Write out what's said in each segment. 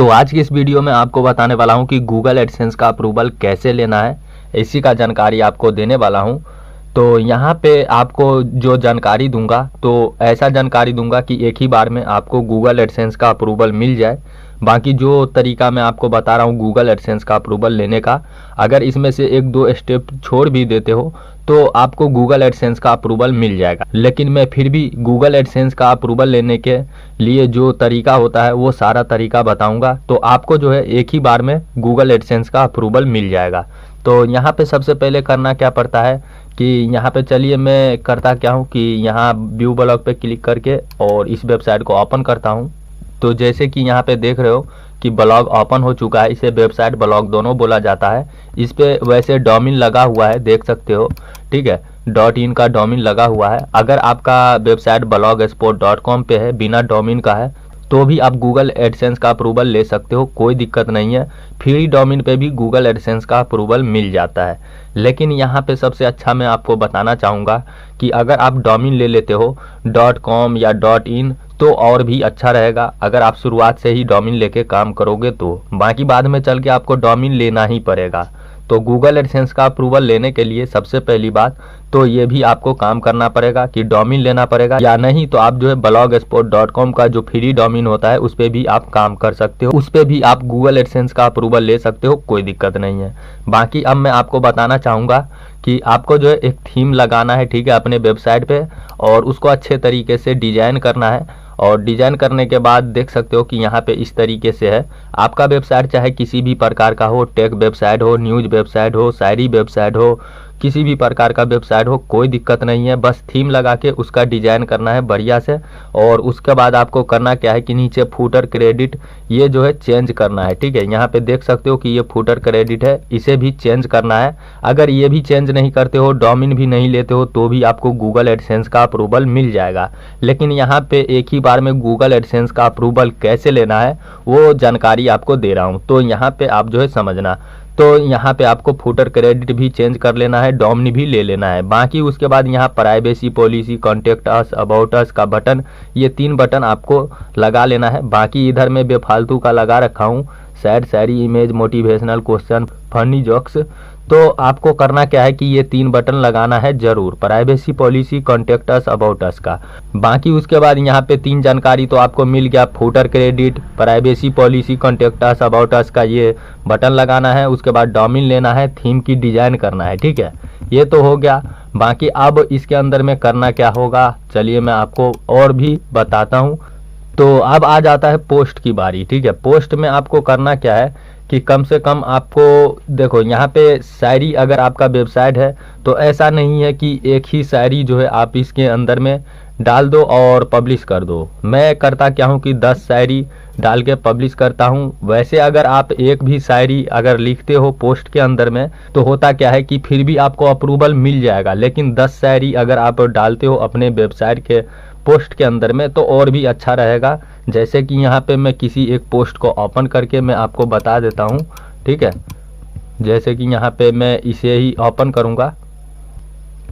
तो आज की इस वीडियो में आपको बताने वाला हूं कि गूगल एडसेंस का अप्रूवल कैसे लेना है, इसी का जानकारी आपको देने वाला हूं। तो यहाँ पे आपको जो जानकारी दूंगा तो ऐसा जानकारी दूंगा कि एक ही बार में आपको गूगल एडसेंस का अप्रूवल मिल जाए। बाकी जो तरीका मैं आपको बता रहा हूँ गूगल एडसेंस का अप्रूवल लेने का, अगर इसमें से एक दो स्टेप छोड़ भी देते हो तो आपको गूगल एडसेंस का अप्रूवल मिल जाएगा। लेकिन मैं फिर भी गूगल एडसेंस का अप्रूवल लेने के लिए जो तरीका होता है वो सारा तरीका बताऊंगा, तो आपको जो है एक ही बार में गूगल एडसेंस का अप्रूवल मिल जाएगा। तो यहाँ पे सबसे पहले करना क्या पड़ता है कि यहाँ पे चलिए मैं करता क्या हूँ कि यहाँ व्यू ब्लॉग पे क्लिक करके और इस वेबसाइट को ओपन करता हूँ। तो जैसे कि यहाँ पे देख रहे हो कि ब्लॉग ओपन हो चुका है, इसे वेबसाइट ब्लॉग दोनों बोला जाता है। इस पे वैसे डोमेन लगा हुआ है, देख सकते हो, ठीक है, .in का डोमेन लगा हुआ है। अगर आपका वेबसाइट blogspot.com पे है, बिना डोमेन का है, तो भी आप गूगल एडसेंस का अप्रूवल ले सकते हो, कोई दिक्कत नहीं है। फ्री डोमेन पे भी गूगल एडसेंस का अप्रूवल मिल जाता है। लेकिन यहाँ पे सबसे अच्छा मैं आपको बताना चाहूँगा कि अगर आप डोमेन ले लेते हो .com या .in तो और भी अच्छा रहेगा, अगर आप शुरुआत से ही डोमेन लेके काम करोगे तो। बाकी बाद में चल के आपको डोमेन लेना ही पड़ेगा। तो गूगल एडसेंस का अप्रूवल लेने के लिए सबसे पहली बात तो ये भी आपको काम करना पड़ेगा कि डोमेन लेना पड़ेगा, या नहीं तो आप जो है blogspot.com का जो फ्री डोमेन होता है उस पर भी आप काम कर सकते हो, उस पर भी आप गूगल एडसेंस का अप्रूवल ले सकते हो, कोई दिक्कत नहीं है। बाकी अब मैं आपको बताना चाहूँगा कि आपको जो है एक थीम लगाना है, ठीक है, अपने वेबसाइट पे, और उसको अच्छे तरीके से डिजाइन करना है। और डिजाइन करने के बाद देख सकते हो कि यहाँ पे इस तरीके से है। आपका वेबसाइट चाहे किसी भी प्रकार का हो, टेक वेबसाइट हो, न्यूज वेबसाइट हो, शायरी वेबसाइट हो, किसी भी प्रकार का वेबसाइट हो, कोई दिक्कत नहीं है। बस थीम लगा के उसका डिजाइन करना है बढ़िया से। और उसके बाद आपको करना क्या है कि नीचे फूटर क्रेडिट ये जो है चेंज करना है, ठीक है। यहाँ पे देख सकते हो कि ये फूटर क्रेडिट है, इसे भी चेंज करना है। अगर ये भी चेंज नहीं करते हो, डोमेन भी नहीं लेते हो, तो भी आपको गूगल एडसेंस का अप्रूवल मिल जाएगा। लेकिन यहाँ पे एक ही बार में गूगल एडसेंस का अप्रूवल कैसे लेना है वो जानकारी आपको दे रहा हूँ, तो यहाँ पे आप जो है समझना। तो यहाँ पे आपको फूटर क्रेडिट भी चेंज कर लेना है, डोमेन भी ले लेना है। बाकी उसके बाद यहाँ privacy policy, contact us, about us का बटन, ये 3 बटन आपको लगा लेना है। बाकी इधर में बेफालतू का लगा रखा हूँ, सैड, शायरी, image, motivational, question, funny jokes. तो आपको करना क्या है कि ये 3 बटन लगाना है जरूर, privacy policy, contact us, about us का। बाकी उसके बाद यहाँ पे 3 जानकारी तो आपको मिल गया, footer credit, privacy policy, contact us, about us का ये बटन लगाना है। उसके बाद डोमेन लेना है, थीम की डिजाइन करना है, ठीक है, ये तो हो गया। बाकी अब इसके अंदर में करना क्या होगा चलिए मैं आपको और भी बताता हूँ। तो अब आ जाता है पोस्ट की बारी, ठीक है। पोस्ट में आपको करना क्या है कि कम से कम आपको देखो यहाँ पे शायरी, अगर आपका वेबसाइट है तो ऐसा नहीं है कि एक ही शायरी जो है आप इसके अंदर में डाल दो और पब्लिश कर दो। मैं करता क्या हूँ कि 10 शायरी डाल के पब्लिश करता हूँ। वैसे अगर आप एक भी शायरी अगर लिखते हो पोस्ट के अंदर में तो होता क्या है कि फिर भी आपको अप्रूवल मिल जाएगा। लेकिन 10 शायरी अगर आप डालते हो अपने वेबसाइट के पोस्ट के अंदर में तो और भी अच्छा रहेगा। जैसे कि यहाँ पे मैं किसी एक पोस्ट को ओपन करके मैं आपको बता देता हूँ, ठीक है। जैसे कि यहाँ पे मैं इसे ही ओपन करूँगा,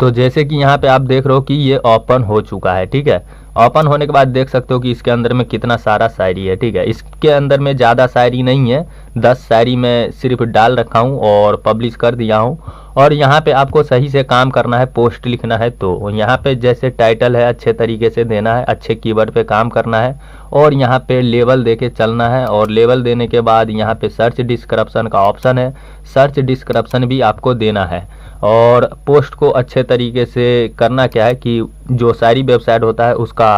तो जैसे कि यहाँ पे आप देख रहे हो कि ये ओपन हो चुका है, ठीक है। ओपन होने के बाद देख सकते हो कि इसके अंदर में कितना सारा शायरी है, ठीक है। इसके अंदर में ज़्यादा शायरी नहीं है, 10 शायरी मैं सिर्फ डाल रखा हूँ और पब्लिश कर दिया हूँ। और यहाँ पे आपको सही से काम करना है, पोस्ट लिखना है तो यहाँ पे जैसे टाइटल है अच्छे तरीके से देना है, अच्छे कीवर्ड पे काम करना है, और यहाँ पे लेवल देके चलना है। और लेवल देने के बाद यहाँ पे सर्च डिस्क्रिप्शन का ऑप्शन है, सर्च डिस्क्रिप्शन भी आपको देना है। और पोस्ट को अच्छे तरीके से करना क्या है कि जो सारी वेबसाइट होता है उसका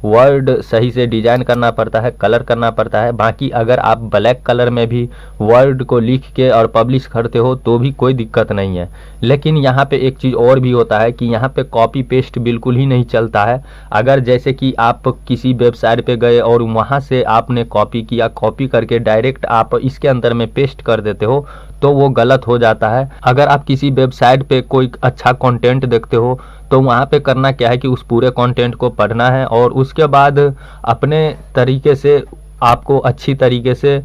वर्ड सही से डिजाइन करना पड़ता है, कलर करना पड़ता है। बाकी अगर आप ब्लैक कलर में भी वर्ड को लिख के और पब्लिश करते हो तो भी कोई दिक्कत नहीं है। लेकिन यहाँ पे एक चीज़ और भी होता है कि यहाँ पे कॉपी पेस्ट बिल्कुल ही नहीं चलता है। अगर जैसे कि आप किसी वेबसाइट पे गए और वहाँ से आपने कॉपी किया, कॉपी करके डायरेक्ट आप इसके अंदर में पेस्ट कर देते हो तो वो गलत हो जाता है। अगर आप किसी वेबसाइट पे कोई अच्छा कंटेंट देखते हो तो वहाँ पे करना क्या है कि उस पूरे कंटेंट को पढ़ना है और उसके बाद अपने तरीके से आपको अच्छी तरीके से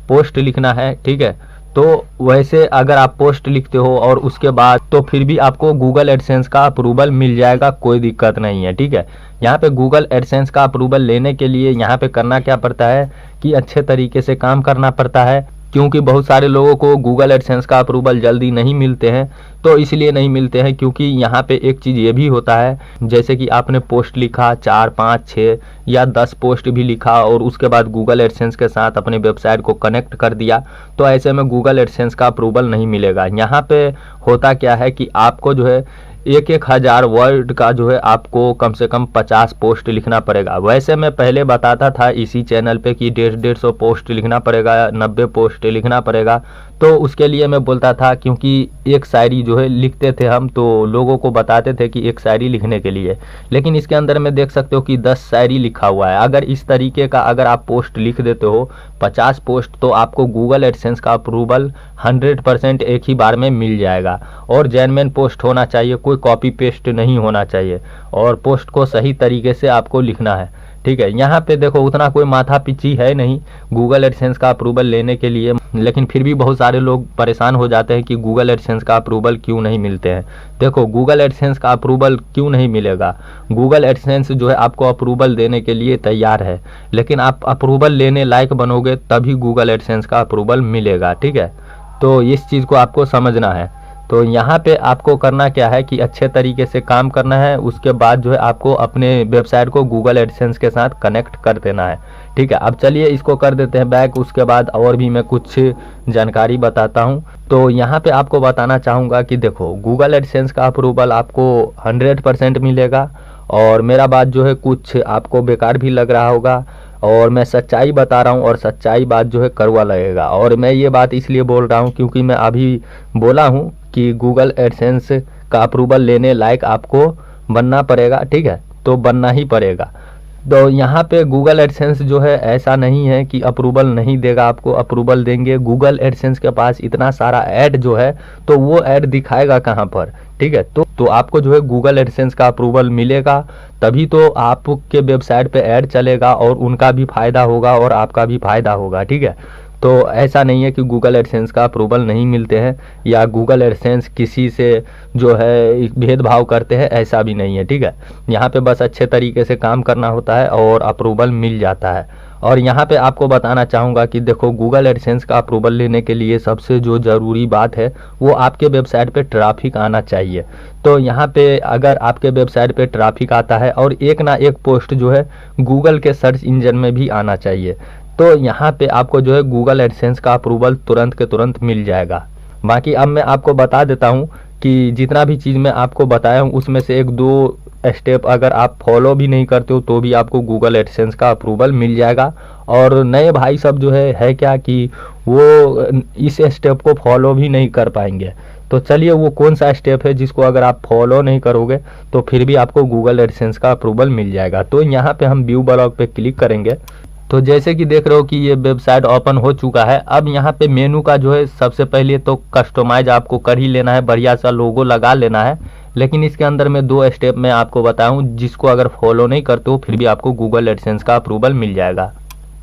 पोस्ट लिखना है, ठीक है। तो वैसे अगर आप पोस्ट लिखते हो और उसके बाद तो फिर भी आपको गूगल एडसेंस का अप्रूवल मिल जाएगा, कोई दिक्कत नहीं है। ठीक है, यहाँ पे गूगल एडसेंस का अप्रूवल लेने के लिए यहाँ पे करना क्या पड़ता है कि अच्छे तरीके से काम करना पड़ता है, क्योंकि बहुत सारे लोगों को गूगल एडसेंस का अप्रूवल जल्दी नहीं मिलते हैं। तो इसलिए नहीं मिलते हैं क्योंकि यहाँ पे एक चीज़ ये भी होता है, जैसे कि आपने पोस्ट लिखा 4, 5, 6 या 10 पोस्ट भी लिखा और उसके बाद गूगल एडसेंस के साथ अपने वेबसाइट को कनेक्ट कर दिया, तो ऐसे में गूगल एडसेंस का अप्रूवल नहीं मिलेगा। यहाँ पे होता क्या है कि आपको जो है 1,000 वर्ड का जो है आपको कम से कम 50 पोस्ट लिखना पड़ेगा। वैसे मैं पहले बताता था इसी चैनल पे कि 150 पोस्ट लिखना पड़ेगा, 90 पोस्ट लिखना पड़ेगा। तो उसके लिए मैं बोलता था, क्योंकि एक शायरी जो है लिखते थे हम, तो लोगों को बताते थे कि एक शायरी लिखने के लिए, लेकिन इसके अंदर में देख सकते हो कि 10 शायरी लिखा हुआ है। अगर इस तरीके का अगर आप पोस्ट लिख देते हो 50 पोस्ट, तो आपको गूगल एडसेंस का अप्रूवल 100% एक ही बार में मिल जाएगा। और जेन्युइन पोस्ट होना चाहिए, कोई कॉपी पेस्ट नहीं होना चाहिए, और पोस्ट को सही तरीके से आपको लिखना है। ठीक है, यहाँ पे देखो उतना कोई माथा पिची है नहीं गूगल एडसेंस का अप्रूवल लेने के लिए, लेकिन फिर भी बहुत सारे लोग परेशान हो जाते हैं कि गूगल एडसेंस का अप्रूवल क्यों नहीं मिलते हैं। देखो गूगल एडसेंस का अप्रूवल क्यों नहीं मिलेगा, गूगल एडसेंस जो है आपको अप्रूवल देने के लिए तैयार है, लेकिन आप अप्रूवल लेने लायक बनोगे तभी गूगल एडसेंस का अप्रूवल मिलेगा। ठीक है, तो इस चीज़ को आपको समझना है। तो यहाँ पे आपको करना क्या है कि अच्छे तरीके से काम करना है, उसके बाद जो है आपको अपने वेबसाइट को गूगल एडसेंस के साथ कनेक्ट कर देना है। ठीक है, अब चलिए इसको कर देते हैं बैक, उसके बाद और भी मैं कुछ जानकारी बताता हूँ। तो यहाँ पे आपको बताना चाहूँगा कि देखो गूगल एडसेंस का अप्रूवल आपको 100% मिलेगा, और मेरा बात जो है कुछ आपको बेकार भी लग रहा होगा, और मैं सच्चाई बता रहा हूँ, और सच्चाई बात जो है कड़वा लगेगा। और मैं ये बात इसलिए बोल रहा हूँ क्योंकि मैं अभी बोला हूँ कि गूगल एडसेंस का अप्रूवल लेने लायक आपको बनना पड़ेगा। ठीक है, तो बनना ही पड़ेगा। तो यहाँ पे गूगल एडसेंस जो है ऐसा नहीं है कि अप्रूवल नहीं देगा, आपको अप्रूवल देंगे। गूगल एडसेंस के पास इतना सारा ऐड जो है, तो वो ऐड दिखाएगा कहाँ पर। ठीक है, तो आपको जो है गूगल एडसेंस का अप्रूवल मिलेगा, तभी तो आपके वेबसाइट पे ऐड चलेगा, और उनका भी फायदा होगा और आपका भी फायदा होगा। ठीक है, तो ऐसा नहीं है कि गूगल एडसेंस का अप्रूवल नहीं मिलते हैं, या गूगल एडसेंस किसी से जो है भेदभाव करते हैं, ऐसा भी नहीं है। ठीक है, यहाँ पे बस अच्छे तरीके से काम करना होता है और अप्रूवल मिल जाता है। और यहाँ पे आपको बताना चाहूँगा कि देखो गूगल एडसेंस का अप्रूवल लेने के लिए सबसे जो ज़रूरी बात है वो आपके वेबसाइट पे ट्रैफिक आना चाहिए। तो यहाँ पे अगर आपके वेबसाइट पे ट्रैफिक आता है और एक ना एक पोस्ट जो है गूगल के सर्च इंजन में भी आना चाहिए, तो यहाँ पे आपको जो है गूगल एडसेंस का अप्रूवल तुरंत के तुरंत मिल जाएगा। बाकी अब मैं आपको बता देता हूँ कि जितना भी चीज़ मैं आपको बताया हूँ उसमें से 1-2 स्टेप अगर आप फॉलो भी नहीं करते हो तो भी आपको गूगल एडसेंस का अप्रूवल मिल जाएगा। और नए भाई सब जो है क्या कि वो इस स्टेप को फॉलो भी नहीं कर पाएंगे। तो चलिए वो कौन सा स्टेप है जिसको अगर आप फॉलो नहीं करोगे तो फिर भी आपको गूगल एडसेंस का अप्रूवल मिल जाएगा। तो यहाँ पे हम व्यू ब्लॉग पे क्लिक करेंगे, तो जैसे कि देख रहे हो कि ये वेबसाइट ओपन हो चुका है। अब यहाँ पे मेनू का जो है सबसे पहले तो कस्टमाइज आपको कर ही लेना है, बढ़िया सा लोगो लगा लेना है। लेकिन इसके अंदर में 2 स्टेप मैं आपको बताऊं जिसको अगर फॉलो नहीं करते हो फिर भी आपको गूगल एडसेंस का अप्रूवल मिल जाएगा।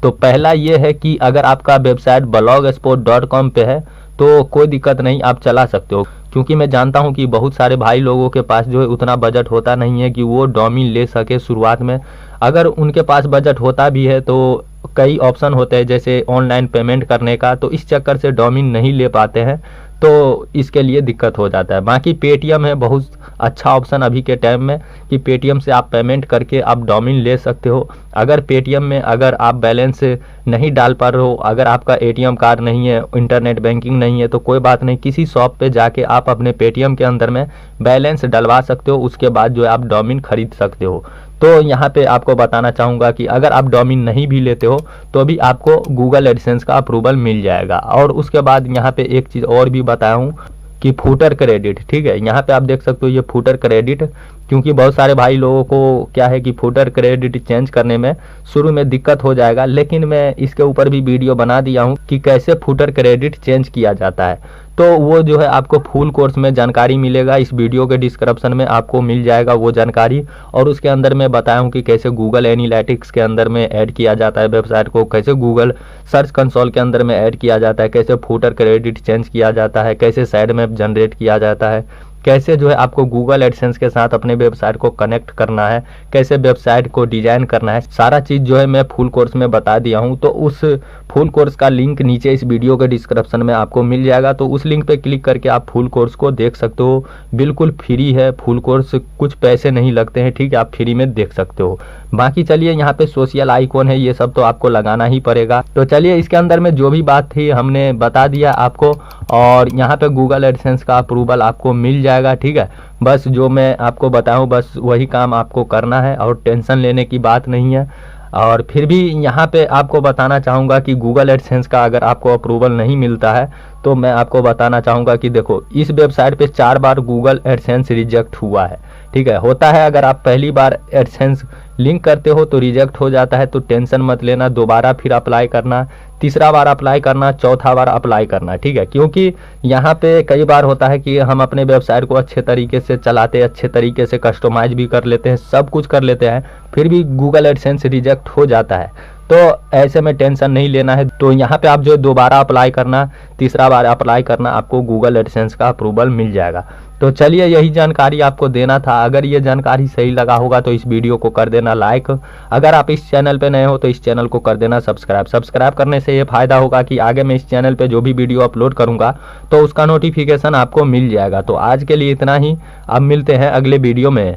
तो पहला ये है कि अगर आपका वेबसाइट blogspot.com पे है तो कोई दिक्कत नहीं, आप चला सकते हो, क्योंकि मैं जानता हूं कि बहुत सारे भाई लोगों के पास जो है उतना बजट होता नहीं है कि वो डोमेन ले सके शुरुआत में। अगर उनके पास बजट होता भी है तो कई ऑप्शन होते हैं जैसे ऑनलाइन पेमेंट करने का, तो इस चक्कर से डोमेन नहीं ले पाते हैं, तो इसके लिए दिक्कत हो जाता है। बाकी पेटीएम है बहुत अच्छा ऑप्शन अभी के टाइम में कि पेटीएम से आप पेमेंट करके आप डोमेन ले सकते हो। अगर पेटीएम में अगर आप बैलेंस नहीं डाल पा रहे हो, अगर आपका एटीएम कार्ड नहीं है, इंटरनेट बैंकिंग नहीं है, तो कोई बात नहीं, किसी शॉप पे जाके आप अपने पेटीएम के अंदर में बैलेंस डलवा सकते हो, उसके बाद जो है आप डोमेन खरीद सकते हो। तो यहाँ पे आपको बताना चाहूँगा कि अगर आप डोमेन नहीं भी लेते हो तो भी आपको गूगल एडसेंस का अप्रूवल मिल जाएगा। और उसके बाद यहाँ पे एक चीज़ और भी बताया हूँ कि फूटर क्रेडिट। ठीक है, यहाँ पे आप देख सकते हो ये फूटर क्रेडिट, क्योंकि बहुत सारे भाई लोगों को क्या है कि फूटर क्रेडिट चेंज करने में शुरू में दिक्कत हो जाएगा, लेकिन मैं इसके ऊपर भी वीडियो बना दिया हूँ कि कैसे फूटर क्रेडिट चेंज किया जाता है। तो वो जो है आपको फुल कोर्स में जानकारी मिलेगा। इस वीडियो के डिस्क्रिप्शन में आपको मिल जाएगा वो जानकारी। और उसके अंदर मैं बताया हूँ कि कैसे गूगल एनालिटिक्स के अंदर में ऐड किया जाता है वेबसाइट को, कैसे गूगल सर्च कंसोल के अंदर में ऐड किया जाता है, कैसे फूटर क्रेडिट चेंज किया जाता है, कैसे साइड मैप जनरेट किया जाता है, कैसे जो है आपको गूगल एडसेंस के साथ अपने वेबसाइट को कनेक्ट करना है, कैसे वेबसाइट को डिजाइन करना है, सारा चीज़ जो है मैं फुल कोर्स में बता दिया हूँ। तो उस फुल कोर्स का लिंक नीचे इस वीडियो के डिस्क्रिप्शन में आपको मिल जाएगा। तो उस लिंक पे क्लिक करके आप फुल कोर्स को देख सकते हो। बिल्कुल फ्री है फुल कोर्स, कुछ पैसे नहीं लगते हैं, ठीक है, आप फ्री में देख सकते हो। बाकी चलिए यहाँ पे सोशल आइकॉन है, ये सब तो आपको लगाना ही पड़ेगा। तो चलिए इसके अंदर में जो भी बात थी हमने बता दिया आपको, और यहाँ पे गूगल एडसेंस का अप्रूवल आपको मिल जाएगा, ठीक है। बस जो मैं आपको बताऊं बस वही काम आपको करना है और टेंशन लेने की बात नहीं है। और फिर भी यहाँ पे आपको बताना चाहूँगा कि गूगल एडसेंस का अगर आपको अप्रूवल नहीं मिलता है तो मैं आपको बताना चाहूँगा कि देखो इस वेबसाइट पे 4 बार गूगल एडसेंस रिजेक्ट हुआ है, ठीक है। होता है अगर आप पहली बार एडसेंस लिंक करते हो तो रिजेक्ट हो जाता है, तो टेंशन मत लेना, दोबारा फिर अप्लाई करना, तीसरा बार अप्लाई करना, चौथा बार अप्लाई करना, ठीक है। क्योंकि यहाँ पे कई बार होता है कि हम अपने वेबसाइट को अच्छे तरीके से चलाते, अच्छे तरीके से कस्टमाइज भी कर लेते हैं, सब कुछ कर लेते हैं, फिर भी गूगल एडसेंस रिजेक्ट हो जाता है। तो ऐसे में टेंशन नहीं लेना है। तो यहाँ पे आप जो दोबारा अप्लाई करना, तीसरा बार अप्लाई करना, आपको गूगल एडसेंस का अप्रूवल मिल जाएगा। तो चलिए यही जानकारी आपको देना था। अगर ये जानकारी सही लगा होगा तो इस वीडियो को कर देना लाइक। अगर आप इस चैनल पे नए हो तो इस चैनल को कर देना सब्सक्राइब। सब्सक्राइब करने से ये फायदा होगा कि आगे मैं इस चैनल पे जो भी वीडियो अपलोड करूँगा तो उसका नोटिफिकेशन आपको मिल जाएगा। तो आज के लिए इतना ही, अब मिलते हैं अगले वीडियो में।